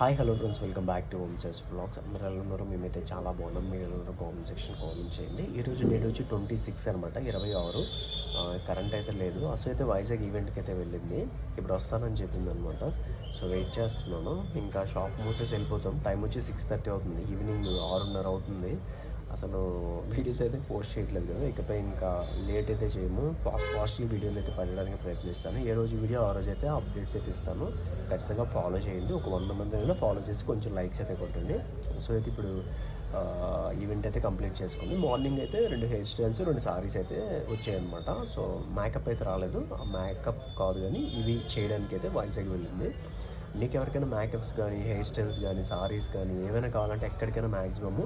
Hi hello friends, welcome back to home size blogs. అందరూ ఎలా ఉన్నారు? మేమైతే చాలా బాగున్నాం. మీరు ఎలా ఉన్నారు? కామెంట్ సెక్షన్ కామెంట్ చేయండి. ఈరోజు డేట్ వచ్చి 26 అనమాట, 26. కరెంట్ అయితే లేదు. అసలు అయితే వైజాగ్ ఈవెంట్కి అయితే వెళ్ళింది, ఇప్పుడు వస్తానని చెప్పింది అనమాట. సో వెయిట్ చేస్తున్నాను. ఇంకా షాప్ మూసేసి వెళ్ళిపోతాం. టైం వచ్చి 6:30 అవుతుంది, ఈవినింగ్ 6:30 అవుతుంది. అసలు వీడియోస్ అయితే పోస్ట్ చేయట్లేదు కదా, ఇకపై ఇంకా లేట్ అయితే చేయము. ఫాస్ట్లీ వీడియోలు అయితే పెట్టడానికి ప్రయత్నిస్తాను. ఏ రోజు వీడియో ఆ రోజు అయితే అప్డేట్స్ అయితే ఇస్తాను. ఖచ్చితంగా ఫాలో చేయండి. ఒక 100 మంది అయినా ఫాలో చేసి కొంచెం లైక్స్ అయితే కొట్టండి. సో అయితే ఇప్పుడు ఈవెంట్ అయితే కంప్లీట్ చేసుకుంది. మార్నింగ్ అయితే 2 హెయిర్ స్టైల్స్ 2 సారీస్ అయితే వచ్చాయన్నమాట. సో మేకప్ అయితే రాలేదు. ఆ మేకప్ కాదు కానీ ఇవి చేయడానికి అయితే వైజాగ్ వెళ్ళింది. మీకు ఎవరికైనా మేకప్స్ కానీ హెయిర్ స్టైల్స్ కానీ సారీస్ కానీ ఏమైనా కావాలంటే ఎక్కడికైనా మ్యాక్సిమము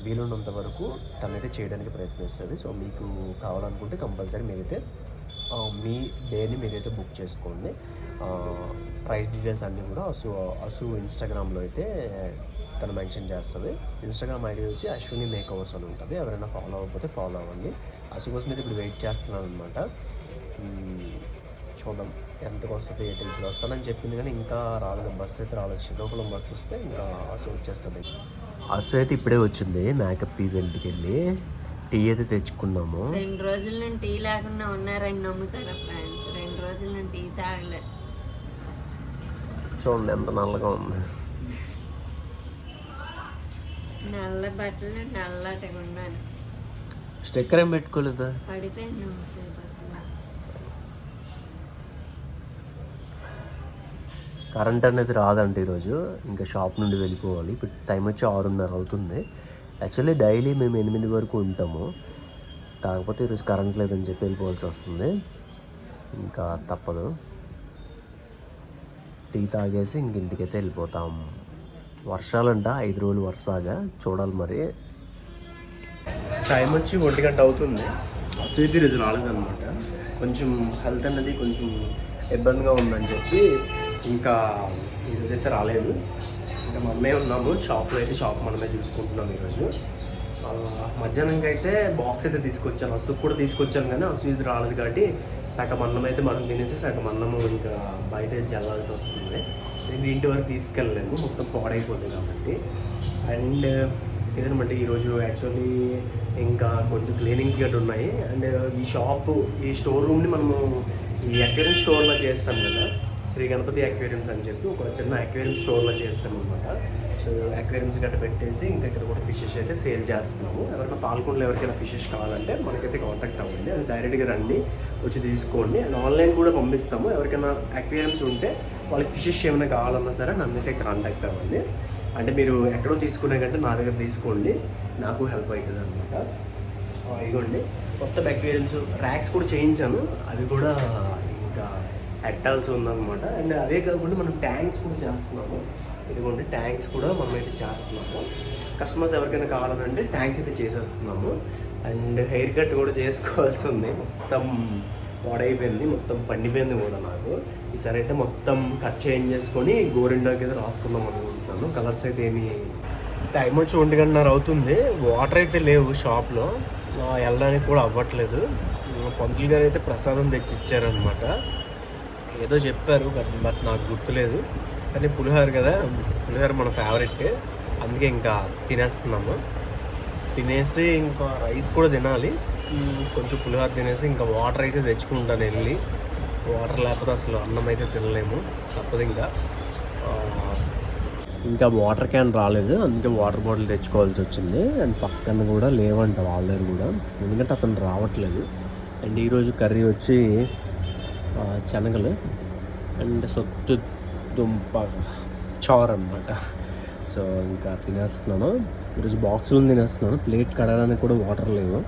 వీలున్నంత వరకు తనైతే చేయడానికి ప్రయత్నిస్తుంది. సో మీకు కావాలనుకుంటే కంపల్సరీ మీరైతే మీ డేని మీరైతే బుక్ చేసుకోండి. ప్రైస్ డీటెయిల్స్ అన్నీ కూడా అసు ఇన్స్టాగ్రామ్లో అయితే తను మెన్షన్ చేస్తుంది. ఇన్స్టాగ్రామ్ ఐడి వచ్చి అశ్విని మేకవర్స్ అని ఉంటుంది. ఎవరైనా ఫాలో అవ్వకపోతే ఫాలో అవ్వండి. అసు కోసం అయితే ఇప్పుడు వెయిట్ చేస్తున్నాను అనమాట. చూద్దాం ఎంతకు వస్తుంది. ఇప్పుడు వస్తానని చెప్పింది కానీ ఇంకా రాలేదు. బస్సు అయితే రాలేదు. శ్రీకాకుళం బస్సు వస్తే ఇంకా అసు వచ్చేస్తుంది. అసు అయితే ఇప్పుడే వచ్చింది మేకప్ ఈవెంట్కి వెళ్ళి. టీ అయితే తెచ్చుకున్నాము. 2 రోజుల నుండి టీ లేకుండా ఉన్నారని నమ్ముతారా ఫ్రెండ్స్? 2 రోజుల నుండి టీ తాగలే. చూడండి ఎంత నల్లగా ఉంది. నల్ల బట్టలు నల్లటిగా ఉన్నాను. స్టిక్కర్ ఏం పెట్టుకోలేదా? పడిపోయింది. కరెంట్ అనేది రాదండి ఈరోజు. ఇంకా షాప్ నుండి వెళ్ళిపోవాలి. ఇప్పుడు టైం వచ్చి 6:30 అవుతుంది. యాక్చువల్లీ డైలీ మేము 8 వరకు ఉంటాము. కాకపోతే ఈరోజు కరెంట్ లేదని చెప్పి వెళ్ళిపోవాల్సి వస్తుంది. ఇంకా తప్పదు. టీ తాగేసి ఇంక ఇంటికైతే వెళ్ళిపోతాం. వర్షాలంట 5 రోజులు వరుసగా చూడాలి మరి. టైం వచ్చి 1 గంట అవుతుంది. అసలు ఈరోజు రాలేదన్నమాట. కొంచెం హెల్త్ అనేది కొంచెం ఇబ్బందిగా ఉందని చెప్పి ఇంకా ఈరోజు అయితే రాలేదు. ఇంకా మనమే ఉన్నాము షాప్లో అయితే. షాప్ మనమే చూసుకుంటున్నాం ఈరోజు. మధ్యాహ్నంకి అయితే బాక్స్ అయితే తీసుకొచ్చాను. అసుకు కూడా తీసుకొచ్చాను కానీ అసు ఇది రాలేదు కాబట్టి సగం అన్నం అయితే మనం తినేసి సగం అన్నము ఇంకా బయట చల్లాల్సి వస్తుంది. నేను ఇంటి వరకు తీసుకెళ్ళలేము, మొత్తం పాడైపోతుంది కాబట్టి. అండ్ ఏదనమాట ఈరోజు యాక్చువల్లీ ఇంకా కొంచెం క్లీనింగ్స్ గట్రా ఉన్నాయి. అండ్ ఈ స్టోర్ రూమ్ని మనము ఈ అక్వేరియం స్టోర్లో చేస్తాం కదా, శ్రీ గణపతి అక్వేరియంస్ అని చెప్పి ఒక చిన్న అక్వేరియం స్టోర్లో చేస్తాం అనమాట. సో అక్వేరియంస్ గట్ట పెట్టేసి ఇంకా ఇక్కడ కూడా ఫిషెస్ అయితే సేల్ చేస్తున్నాము. ఎవరైనా పాల్గొనలో ఎవరికైనా ఫిషెస్ కావాలంటే మనకైతే కాంటాక్ట్ అవ్వండి. అండ్ డైరెక్ట్గా రండి, వచ్చి తీసుకోండి. అండ్ ఆన్లైన్ కూడా పంపిస్తాము. ఎవరికైనా అక్వేరియంస్ ఉంటే వాళ్ళకి ఫిషెస్ ఏమైనా కావాలన్నా సరే నన్నైతే కాంటాక్ట్ అవ్వండి. అంటే మీరు ఎక్కడో తీసుకునే కంటే నా దగ్గర తీసుకోండి, నాకు హెల్ప్ అవుతుంది అనమాట. ఇదిగోండి కొత్త అక్వేరియంస్ ర్యాక్స్ కూడా చేయించాను. అది కూడా ఇంకా ఎట్టాల్సి ఉందన్నమాట. అండ్ అదే కాకుండా మనం ట్యాంక్స్ కూడా చేస్తున్నాము. ఇదిగోండి ట్యాంక్స్ కూడా మనం అయితే చేస్తున్నాము. కస్టమర్స్ ఎవరికైనా కావాలంటే ట్యాంక్స్ అయితే చేసేస్తున్నాము. అండ్ హెయిర్ కట్ కూడా చేసుకోవాల్సి ఉంది. మొత్తం పాడైపోయింది, మొత్తం పండిపోయింది కూడా నాకు. ఈసారి అయితే మొత్తం కట్ చేంజ్ చేసుకొని గోరిండాకి అయితే రాసుకుందాం అనుకుంటున్నాను. కలర్స్ అయితే ఏమి. టైం వచ్చి 1 గంటన్నర అవుతుంది. వాటర్ అయితే లేవు షాప్లో, వెళ్ళడానికి కూడా అవ్వట్లేదు. పంతులు గారు అయితే ప్రసాదం తెచ్చి ఇచ్చారనమాట. ఏదో చెప్పారు బట్ నాకు గుర్తులేదు. కానీ పులిహోర కదా, పులిహోర మన ఫేవరెట్. అందుకే ఇంకా తినేస్తున్నాము. తినేసి ఇంకా రైస్ కూడా తినాలి. కొంచెం పులిహోర తినేసి ఇంకా వాటర్ అయితే తెచ్చుకుంటాను వెళ్ళి. వాటర్ లేకపోతే అసలు అన్నం అయితే తినలేము, తప్పదు. ఇంకా వాటర్ క్యాన్ రాలేదు, అందుకే వాటర్ బాటిల్ తెచ్చుకోవాల్సి వచ్చింది. అండ్ పక్కన కూడా లేవంట వాళ్ళ దగ్గర కూడా, ఎందుకంటే అతను రావట్లేదు. అండ్ ఈరోజు కర్రీ వచ్చి శనగలు అండ్ సొత్తు దుంప చారు అనమాట. సో ఇంకా తినేస్తున్నాను. ఈరోజు బాక్సులు తినేస్తున్నాను. ప్లేట్ కడగడానికి కూడా వాటర్ లేవు.